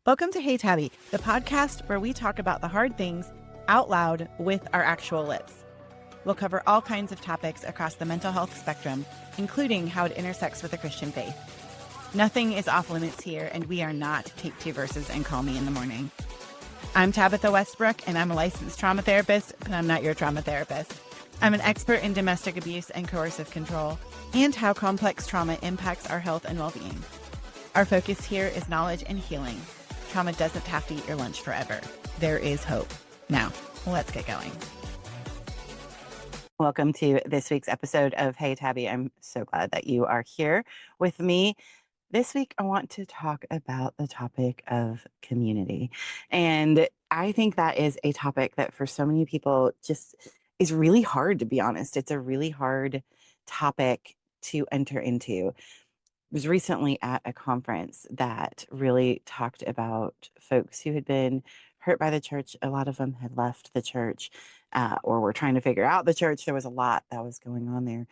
Welcome to Hey Tabi, the podcast where we talk about the hard things out loud with our actual lips. We'll cover all kinds of topics across the mental health spectrum, including how it intersects with the Christian faith. Nothing is off limits here, and we are not take two verses and call me in the morning. I'm Tabitha Westbrook, and I'm a licensed trauma therapist, but I'm not your trauma therapist. I'm an expert in domestic abuse and coercive control, and how complex trauma impacts our health and well-being. Our focus here is knowledge and healing. Trauma doesn't have to eat your lunch forever. There is hope. Now, let's get going. Welcome to this week's episode of Hey Tabi. I'm so glad that you are here with me. This week, I want to talk about the topic of community. And I think that is a topic that for so many people just is really hard, to be honest. It's a really hard topic to enter into. Was recently at a conference that really talked about folks who had been hurt by the church. A lot of them had left the church or were trying to figure out the church. There was a lot that was going on there.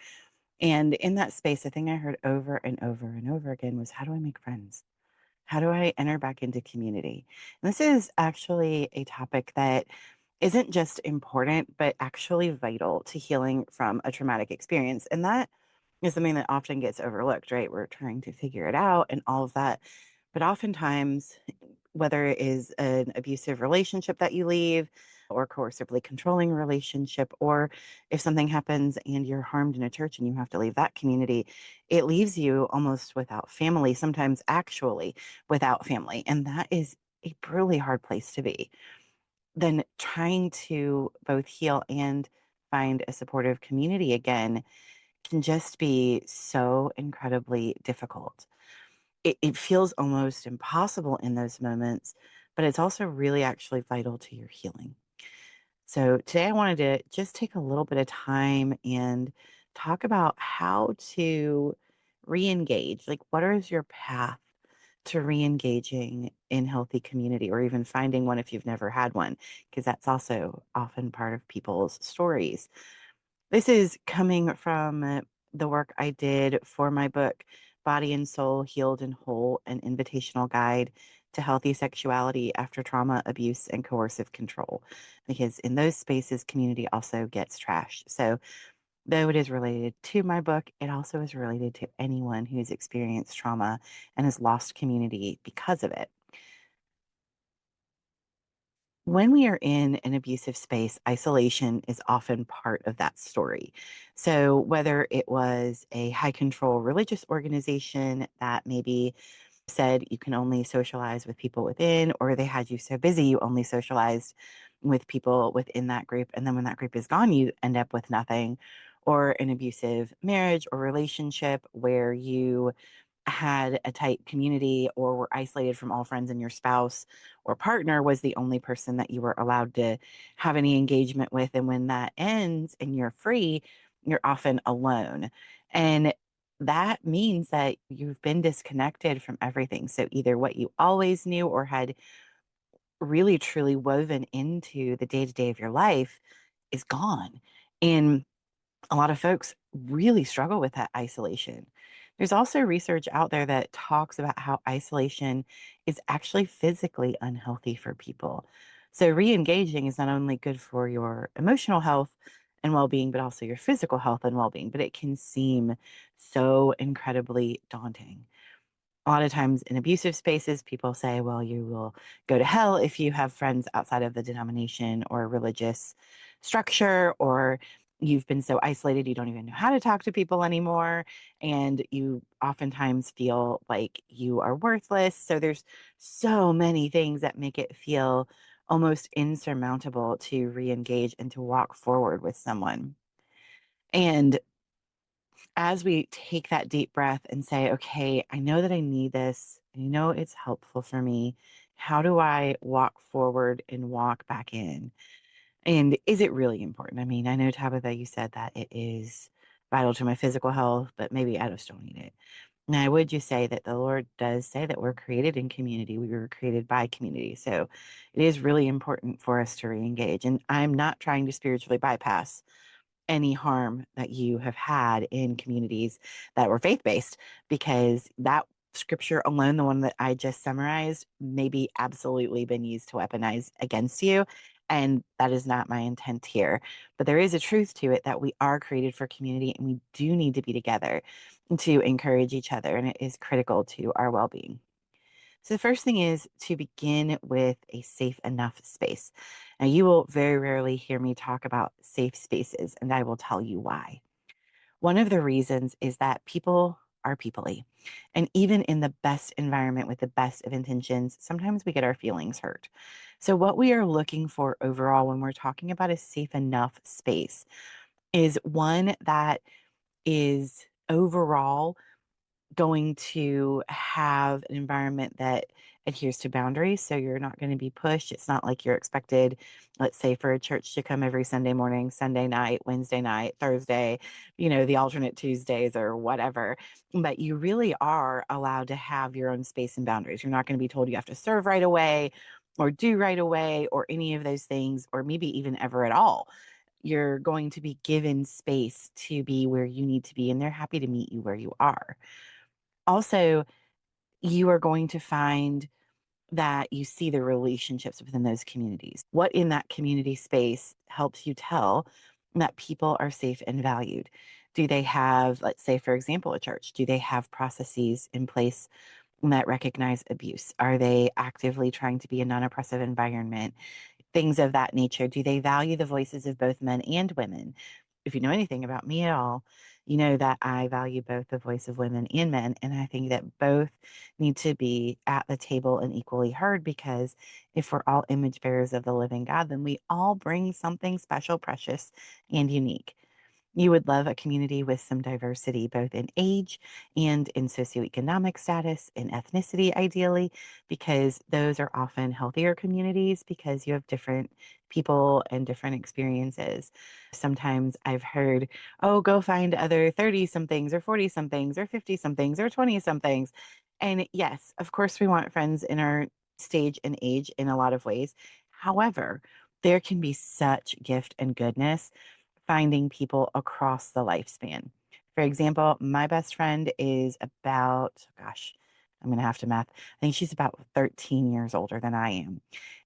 And in that space, the thing I heard over and over and over again was, how do I make friends? How do I enter back into community? And this is actually a topic that isn't just important, but actually vital to healing from a traumatic experience. And that is something that often gets overlooked, right? We're trying to figure it out and all of that. But oftentimes, whether it is an abusive relationship that you leave or coercively controlling relationship, or if something happens and you're harmed in a church and you have to leave that community, it leaves you almost without family, sometimes actually without family. And that is a brutally hard place to be. Then trying to both heal and find a supportive community again can just be so incredibly difficult. It feels almost impossible in those moments, but it's also really actually vital to your healing. So today I wanted to just take a little bit of time and talk about how to re-engage. Like, what is your path to re-engaging in healthy community, or even finding one if you've never had one? Because that's also often part of people's stories. This is coming from the work I did for my book, Body and Soul Healed and Whole, an invitational guide to healthy sexuality after trauma, abuse, and coercive control. Because in those spaces, community also gets trashed. So, though it is related to my book, it also is related to anyone who's experienced trauma and has lost community because of it. When we are in an abusive space, isolation is often part of that story. So, whether it was a high control religious organization that maybe said you can only socialize with people within, or they had you so busy you only socialized with people within that group. And then when that group is gone, you end up with nothing, or an abusive marriage or relationship where you had a tight community or were isolated from all friends, and your spouse or partner was the only person that you were allowed to have any engagement with. And when that ends and you're free, you're often alone. And that means that you've been disconnected from everything. So either what you always knew or had really truly woven into the day to day of your life is gone. And a lot of folks really struggle with that isolation. There's also research out there that talks about how isolation is actually physically unhealthy for people. So, re engaging is not only good for your emotional health and well being, but also your physical health and well being. But it can seem so incredibly daunting. A lot of times in abusive spaces, people say, well, you will go to hell if you have friends outside of the denomination or religious structure, or you've been so isolated you don't even know how to talk to people anymore. And you oftentimes feel like you are worthless. So there's so many things that make it feel almost insurmountable to re engage and to walk forward with someone. And as we take that deep breath and say, okay, I know that I need this, I know it's helpful for me. How do I walk forward and walk back in? And is it really important? I mean, I know, Tabitha, you said that it is vital to my physical health, but maybe I just don't need it. And I would just say that the Lord does say that we're created in community. We were created by community. So it is really important for us to re engage. And I'm not trying to spiritually bypass any harm that you have had in communities that were faith based, because that scripture alone, the one that I just summarized, may be absolutely been used to weaponize against you. And that is not my intent here. But there is a truth to it that we are created for community and we do need to be together to encourage each other. And it is critical to our well being. So, the first thing is to begin with a safe enough space. Now, you will very rarely hear me talk about safe spaces, and I will tell you why. One of the reasons is that people are peoply. And even in the best environment with the best of intentions, sometimes we get our feelings hurt. So, what we are looking for overall when we're talking about a safe enough space is one that is overall going to have an environment that adheres to boundaries. So you're not going to be pushed. It's not like you're expected, let's say, for a church to come every Sunday morning, Sunday night, Wednesday night, Thursday, the alternate Tuesdays or whatever. But you really are allowed to have your own space and boundaries. You're not going to be told you have to serve right away or do right away or any of those things, or maybe even ever at all. You're going to be given space to be where you need to be, and they're happy to meet you where you are. Also, you are going to find that you see the relationships within those communities. What in that community space helps you tell that people are safe and valued? Do they have, let's say, for example, a church? Do they have processes in place that recognize abuse? Are they actively trying to be a non oppressive environment? Things of that nature. Do they value the voices of both men and women? If you know anything about me at all, you know that I value both the voice of women and men. And I think that both need to be at the table and equally heard, because if we're all image bearers of the living God, then we all bring something special, precious, and unique. You would love a community with some diversity, both in age and in socioeconomic status and ethnicity, ideally, because those are often healthier communities because you have different people and different experiences. Sometimes I've heard, oh, go find other 30 somethings or 40 somethings or 50 somethings or 20 somethings. And yes, of course, we want friends in our stage and age in a lot of ways. However, there can be such gift and goodness finding people across the lifespan. For example, my best friend is about, gosh, I'm going to have to math. I think she's about 13 years older than I am.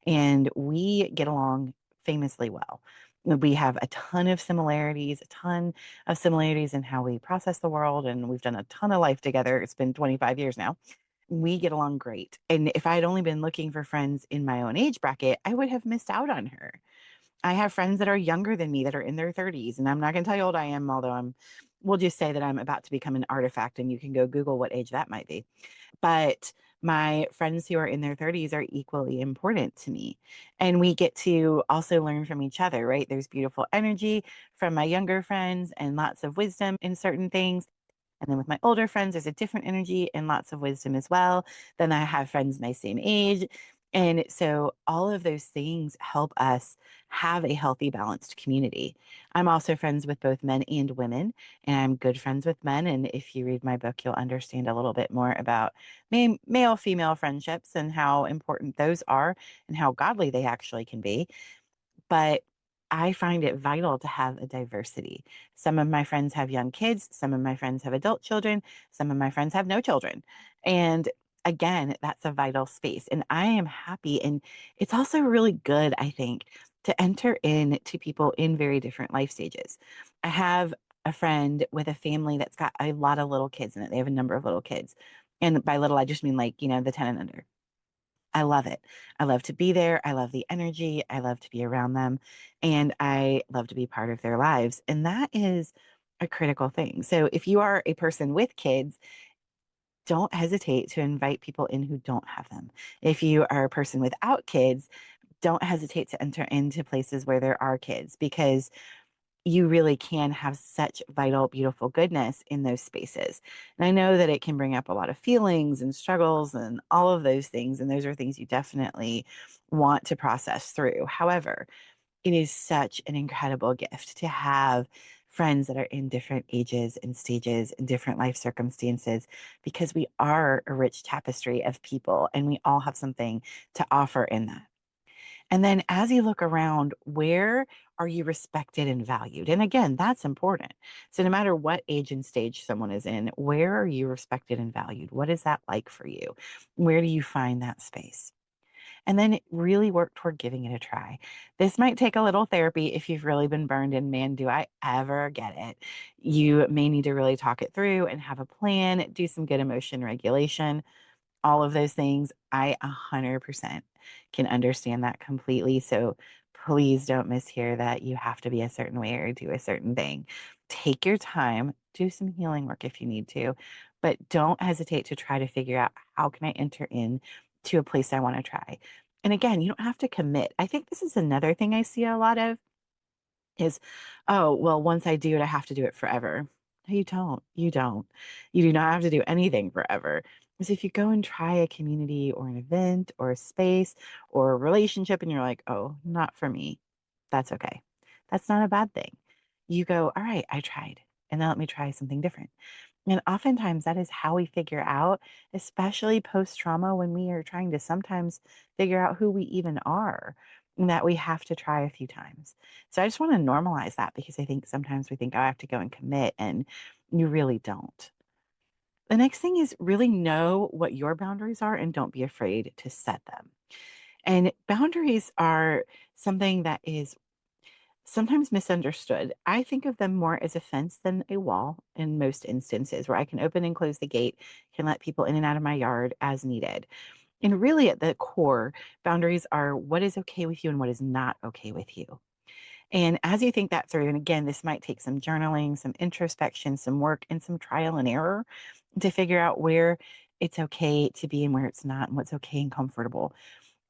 And we get along famously well. We have a ton of similarities, a ton of similarities in how we process the world. And we've done a ton of life together. It's been 25 years now. We get along great. And if I had only been looking for friends in my own age bracket, I would have missed out on her. I have friends that are younger than me that are in their 30s, and I'm not going to tell you how old I am, although we'll just say that I'm about to become an artifact, and you can go Google what age that might be. But my friends who are in their 30s are equally important to me. And we get to also learn from each other, right? There's beautiful energy from my younger friends and lots of wisdom in certain things. And then with my older friends, there's a different energy and lots of wisdom as well. Then I have friends my same age. And so all of those things help us have a healthy, balanced community. I'm also friends with both men and women, and I'm good friends with men. And if you read my book, you'll understand a little bit more about male female friendships and how important those are and how godly they actually can be. But I find it vital to have a diversity. Some of my friends have young kids, some of my friends have adult children, some of my friends have no children. And again, that's a vital space. And I am happy. And it's also really good, I think, to enter in to people in very different life stages. I have a friend with a family that's got a lot of little kids in it. They have a number of little kids. And by little, I just mean like, the 10 and under. I love it. I love to be there. I love the energy. I love to be around them. And I love to be part of their lives. And that is a critical thing. So if you are a person with kids, don't hesitate to invite people in who don't have them. If you are a person without kids, don't hesitate to enter into places where there are kids, because you really can have such vital, beautiful goodness in those spaces. And I know that it can bring up a lot of feelings and struggles and all of those things. And those are things you definitely want to process through. However, it is such an incredible gift to have friends that are in different ages and stages and different life circumstances, because we are a rich tapestry of people and we all have something to offer in that. And then as you look around, where are you respected and valued? And again, that's important. So no matter what age and stage someone is in, where are you respected and valued? What is that like for you? Where do you find that space? And then really work toward giving it a try. This might take a little therapy if you've really been burned, and man, do I ever get it. You may need to really talk it through and have a plan, do some good emotion regulation, all of those things. I 100% can understand that completely. So please don't mishear that you have to be a certain way or do a certain thing. Take your time, do some healing work if you need to, but don't hesitate to try to figure out how can I enter in to a place I want to try. And again, you don't have to commit. I think this is another thing I see a lot of is, oh, well, once I do it, I have to do it forever. No, you don't. You don't. You do not have to do anything forever. Because if you go and try a community or an event or a space or a relationship and you're like, oh, not for me, that's okay. That's not a bad thing. You go, all right, I tried. And now let me try something different. And oftentimes that is how we figure out, especially post trauma, when we are trying to sometimes figure out who we even are, and that we have to try a few times. So I just want to normalize that because I think sometimes we think, oh, I have to go and commit, and you really don't. The next thing is really know what your boundaries are and don't be afraid to set them. And boundaries are something that is sometimes misunderstood. I think of them more as a fence than a wall in most instances, where I can open and close the gate, can let people in and out of my yard as needed. And really, at the core, boundaries are what is okay with you and what is not okay with you. And as you think that through, and again, this might take some journaling, some introspection, some work, and some trial and error to figure out where it's okay to be and where it's not, and what's okay and comfortable.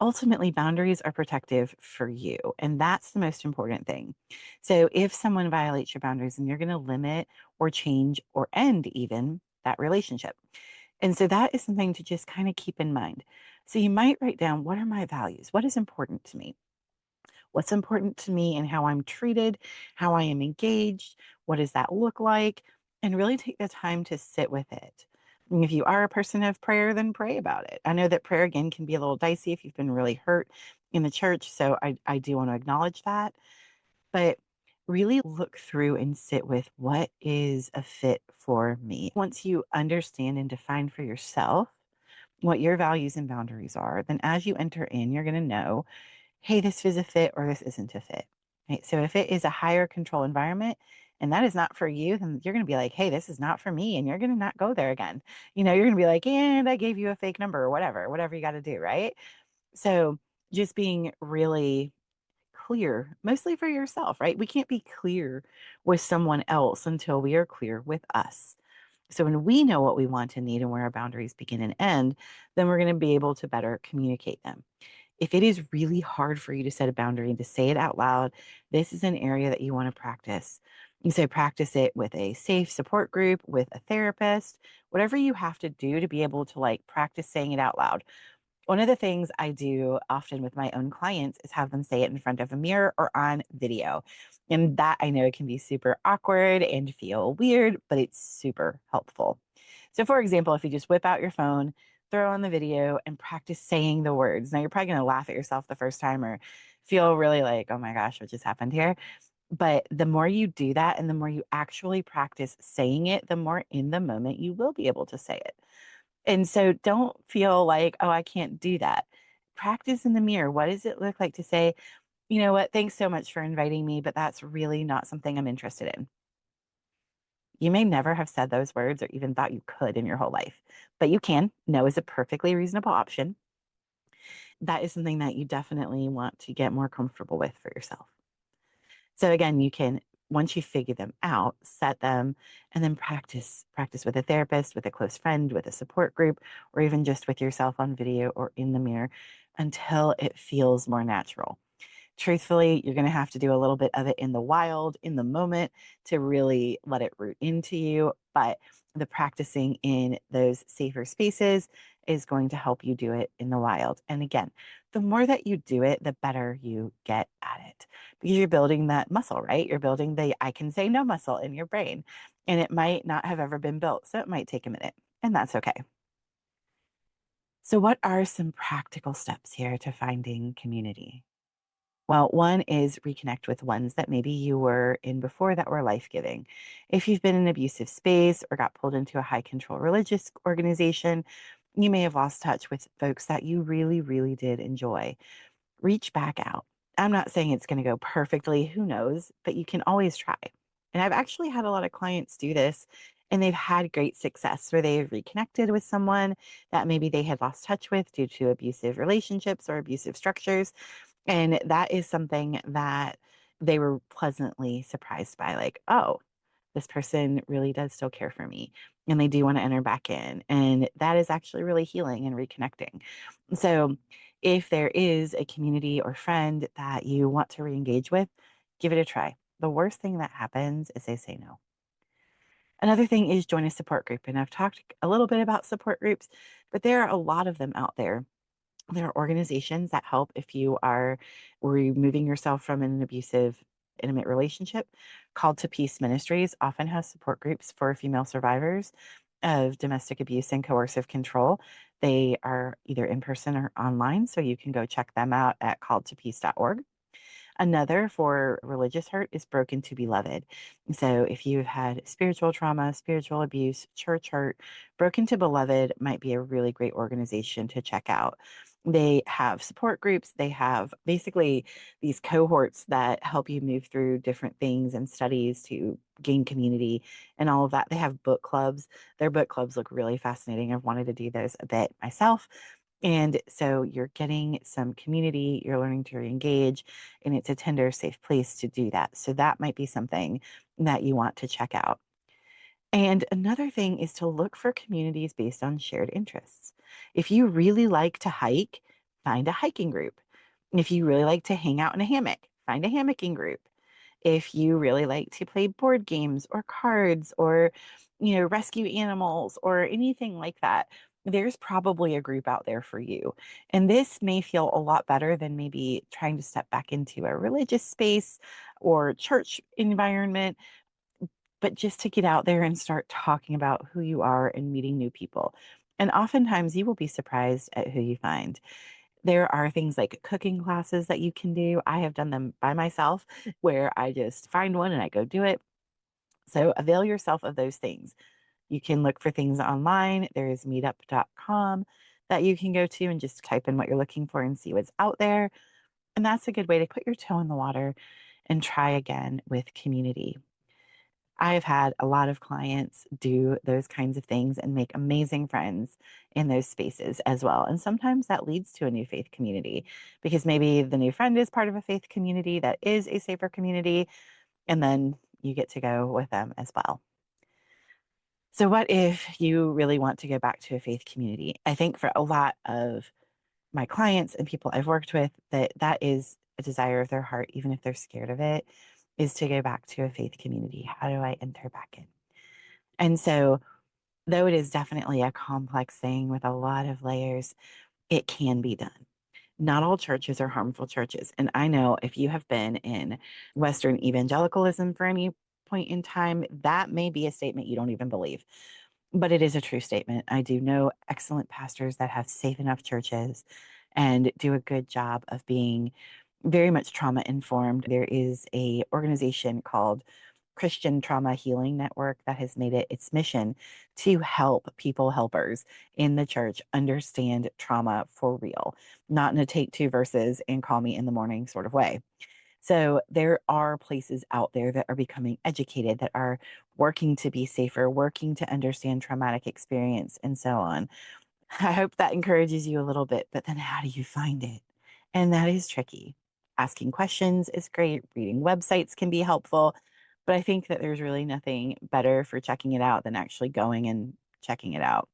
Ultimately, boundaries are protective for you, and that's the most important thing. So, if someone violates your boundaries, and you're going to limit or change or end even that relationship. And so, that is something to just kind of keep in mind. So, you might write down, what are my values? What is important to me? What's important to me and how I'm treated, how I am engaged, what does that look like? And really take the time to sit with it. And if you are a person of prayer, then pray about it. I know that prayer, again, can be a little dicey if you've been really hurt in the church. So I do want to acknowledge that. But really look through and sit with what is a fit for me. Once you understand and define for yourself what your values and boundaries are, then as you enter in, you're going to know, hey, this is a fit or this isn't a fit. Right? So if it is a higher control environment and that is not for you, then you're going to be like, hey, this is not for me. And you're going to not go there again. You're going to be like, and I gave you a fake number or whatever you got to do. Right. So just being really clear, mostly for yourself, right? We can't be clear with someone else until we are clear with us. So when we know what we want and need and where our boundaries begin and end, then we're going to be able to better communicate them. If it is really hard for you to set a boundary and to say it out loud, this is an area that you want to practice. You say practice it with a safe support group, with a therapist, whatever you have to do to be able to like practice saying it out loud. One of the things I do often with my own clients is have them say it in front of a mirror or on video. And that I know can be super awkward and feel weird, but it's super helpful. So, for example, if you just whip out your phone, throw on the video, and practice saying the words. Now, you're probably going to laugh at yourself the first time or feel really like, oh my gosh, what just happened here? But the more you do that and the more you actually practice saying it, the more in the moment you will be able to say it. And so don't feel like, oh, I can't do that. Practice in the mirror. What does it look like to say, you know what, thanks so much for inviting me, but that's really not something I'm interested in. You may never have said those words or even thought you could in your whole life, but you can. No is a perfectly reasonable option. That is something that you definitely want to get more comfortable with for yourself. So again, you can, once you figure them out, set them and then practice with a therapist, with a close friend, with a support group, or even just with yourself on video or in the mirror until it feels more natural. Truthfully, you're going to have to do a little bit of it in the wild, in the moment, to really let it root into you. But the practicing in those safer spaces is going to help you do it in the wild. And again, the more that you do it, the better you get at it because you're building that muscle, right? You're building the I can say no muscle in your brain. And it might not have ever been built. So it might take a minute, and that's okay. So, what are some practical steps here to finding community? Well, one is reconnect with ones that maybe you were in before that were life giving. If you've been in an abusive space or got pulled into a high control religious organization, you may have lost touch with folks that you really, really did enjoy. Reach back out. I'm not saying it's going to go perfectly, who knows, but you can always try. And I've actually had a lot of clients do this and they've had great success where they've reconnected with someone that maybe they had lost touch with due to abusive relationships or abusive structures. And that is something that they were pleasantly surprised by, like, oh, this person really does still care for me and they do want to enter back in. And that is actually really healing and reconnecting. So, if there is a community or friend that you want to re engage with, give it a try. The worst thing that happens is they say no. Another thing is join a support group. And I've talked a little bit about support groups, but there are a lot of them out there. There are organizations that help if you are removing yourself from an abusive, intimate relationship. Called to Peace Ministries often has support groups for female survivors of domestic abuse and coercive control. They are either in person or online, so you can go check them out at calledtopeace.org. Another for religious hurt is Broken to Beloved. So if you've had spiritual trauma, spiritual abuse, church hurt, Broken to Beloved might be a really great organization to check out. They have support groups. They have basically these cohorts that help you move through different things and studies to gain community and all of that. They have book clubs. Their book clubs look really fascinating. I've wanted to do those a bit myself. And so you're getting some community, you're learning to engage, and it's a tender, safe place to do that. So that might be something that you want to check out. And another thing is to look for communities based on shared interests. If you really like to hike, find a hiking group. If you really like to hang out in a hammock, find a hammocking group. If you really like to play board games or cards or, rescue animals or anything like that, there's probably a group out there for you. And this may feel a lot better than maybe trying to step back into a religious space or church environment, but just to get out there and start talking about who you are and meeting new people. And oftentimes you will be surprised at who you find. There are things like cooking classes that you can do. I have done them by myself where I just find one and I go do it. So avail yourself of those things. You can look for things online. There is meetup.com that you can go to and just type in what you're looking for and see what's out there. And that's a good way to put your toe in the water and try again with community. I've had a lot of clients do those kinds of things and make amazing friends in those spaces as well. And sometimes that leads to a new faith community because maybe the new friend is part of a faith community that is a safer community, and then you get to go with them as well. So, what if you really want to go back to a faith community? I think for a lot of my clients and people I've worked with, that is a desire of their heart, even if they're scared of it, is to go back to a faith community. How do I enter back in? And so, though it is definitely a complex thing with a lot of layers, it can be done. Not all churches are harmful churches. And I know if you have been in Western evangelicalism for any point in time, that may be a statement you don't even believe, but it is a true statement. I do know excellent pastors that have safe enough churches and do a good job of being very much trauma informed. There is a organization called Christian Trauma Healing Network that has made it its mission to help people helpers in the church understand trauma for real, not in a take two verses and call me in the morning sort of way. So there are places out there that are becoming educated, that are working to be safer, working to understand traumatic experience, and so on. I hope that encourages you a little bit, but then how do you find it? And that is tricky. Asking questions is great, reading websites can be helpful, but I think that there's really nothing better for checking it out than actually going and checking it out.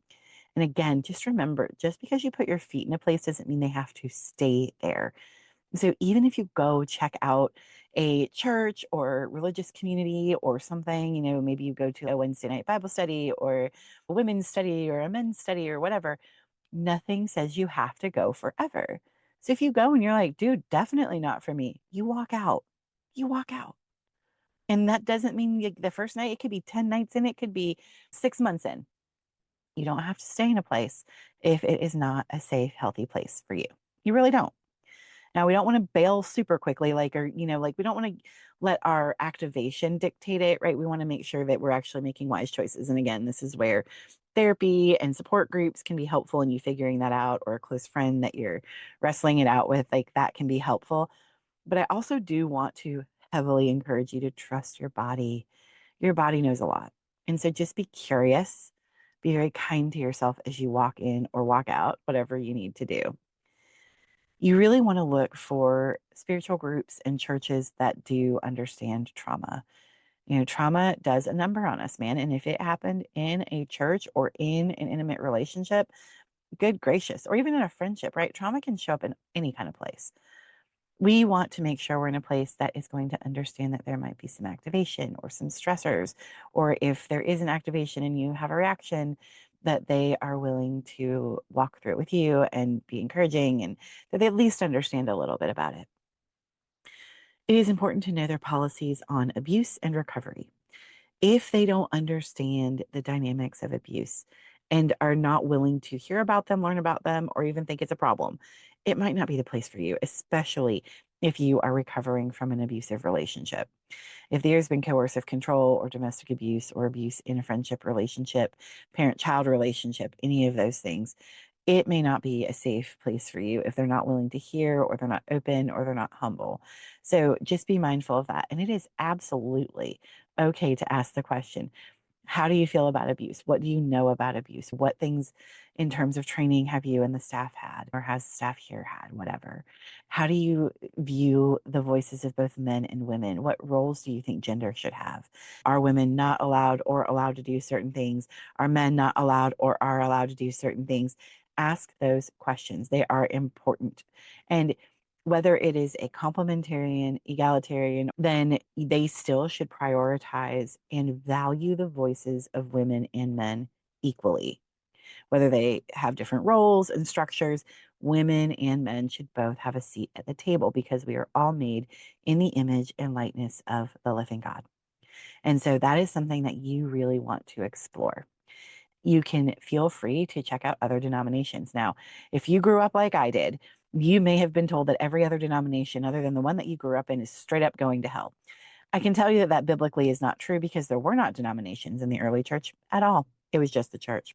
And again, just remember, just because you put your feet in a place doesn't mean they have to stay there. So even if you go check out a church or religious community or something, maybe you go to a Wednesday night Bible study or a women's study or a men's study or whatever, nothing says you have to go forever. So if you go and you're like, dude, definitely not for me, you walk out. You walk out. And that doesn't mean the first night, it could be 10 nights in, it could be 6 months in. You don't have to stay in a place if it is not a safe, healthy place for you. You really don't. Now, we don't want to bail super quickly, like we don't want to let our activation dictate it, right? We want to make sure that we're actually making wise choices. And again, this is where therapy and support groups can be helpful in you figuring that out, or a close friend that you're wrestling it out with, like that can be helpful. But I also do want to heavily encourage you to trust your body. Your body knows a lot. And so just be curious, be very kind to yourself as you walk in or walk out, whatever you need to do. You really want to look for spiritual groups and churches that do understand trauma. Trauma does a number on us, man. And if it happened in a church or in an intimate relationship, good gracious, or even in a friendship, right? Trauma can show up in any kind of place. We want to make sure we're in a place that is going to understand that there might be some activation or some stressors, or if there is an activation and you have a reaction, that they are willing to walk through it with you and be encouraging, and that they at least understand a little bit about it. It is important to know their policies on abuse and recovery. If they don't understand the dynamics of abuse and are not willing to hear about them, learn about them, or even think it's a problem, it might not be the place for you, especially if you are recovering from an abusive relationship. If there's been coercive control or domestic abuse or abuse in a friendship relationship, parent child relationship, any of those things, it may not be a safe place for you if they're not willing to hear, or they're not open, or they're not humble. So just be mindful of that. And it is absolutely okay to ask the question, how do you feel about abuse? What do you know about abuse? What things in terms of training have you and the staff had, or has staff here had, whatever? How do you view the voices of both men and women? What roles do you think gender should have? Are women not allowed or allowed to do certain things? Are men not allowed or are allowed to do certain things? Ask those questions. They are important. And whether it is a complementarian, egalitarian, then they still should prioritize and value the voices of women and men equally. Whether they have different roles and structures, women and men should both have a seat at the table, because we are all made in the image and likeness of the living God. And so that is something that you really want to explore. You can feel free to check out other denominations. Now, if you grew up like I did, you may have been told that every other denomination other than the one that you grew up in is straight up going to hell. I can tell you that that biblically is not true, because there were not denominations in the early church at all. It was just the church.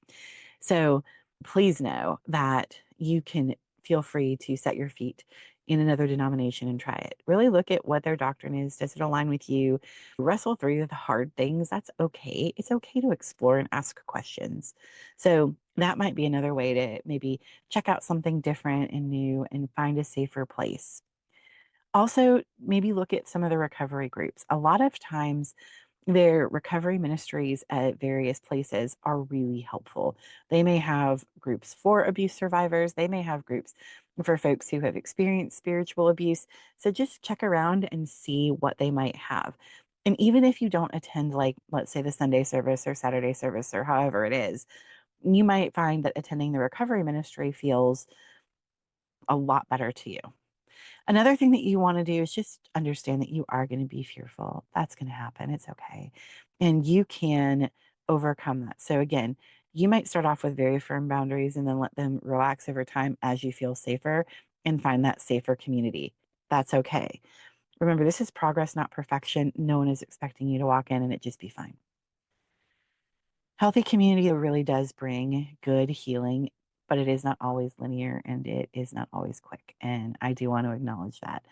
So please know that you can feel free to set your feet in another denomination and try it. Really look at what their doctrine is. Does it align with you? Wrestle through the hard things. That's okay. It's okay to explore and ask questions. So that might be another way to maybe check out something different and new and find a safer place. Also, maybe look at some of the recovery groups. A lot of times, their recovery ministries at various places are really helpful. They may have groups for abuse survivors, they may have groups for folks who have experienced spiritual abuse. So just check around and see what they might have. And even if you don't attend, like, let's say the Sunday service or Saturday service or however it is, you might find that attending the recovery ministry feels a lot better to you. Another thing that you want to do is just understand that you are going to be fearful. That's going to happen. It's okay. And you can overcome that. So, again, you might start off with very firm boundaries and then let them relax over time as you feel safer and find that safer community. That's okay. Remember, this is progress, not perfection. No one is expecting you to walk in and it just be fine. Healthy community really does bring good healing, but it is not always linear and it is not always quick. And I do want to acknowledge that.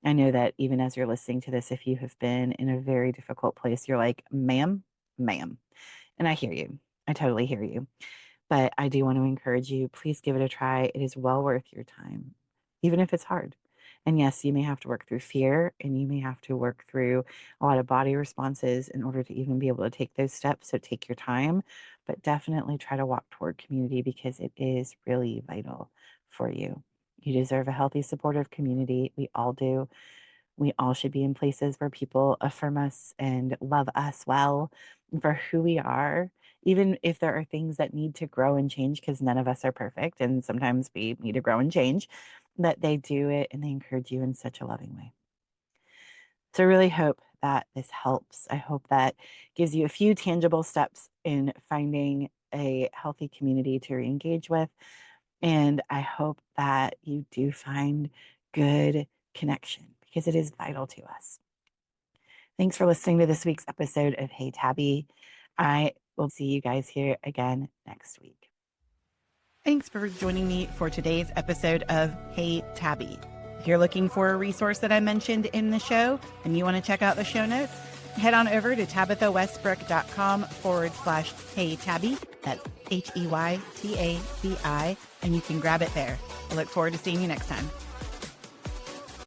I know that even as you're listening to this, if you have been in a very difficult place, you're like, ma'am. And I hear you. I totally hear you. But I do want to encourage you, please give it a try. It is well worth your time, even if it's hard. And yes, you may have to work through fear and you may have to work through a lot of body responses in order to even be able to take those steps. So take your time, but definitely try to walk toward community, because it is really vital for you. You deserve a healthy, supportive community. We all do. We all should be in places where people affirm us and love us well for who we are, even if there are things that need to grow and change, because none of us are perfect. And sometimes we need to grow and change, that they do it and they encourage you in such a loving way. So I really hope that this helps. I hope that gives you a few tangible steps in finding a healthy community to engage with. And I hope that you do find good connection because it is vital to us. Thanks for listening to this week's episode of Hey Tabi. I will see you guys here again next week. Thanks for joining me for today's episode of Hey Tabi. If you're looking for a resource that I mentioned in the show and you want to check out the show notes, head on over to tabithawestbrook.com/Hey Tabi. That's HEYTABI, and you can grab it there. I look forward to seeing you next time.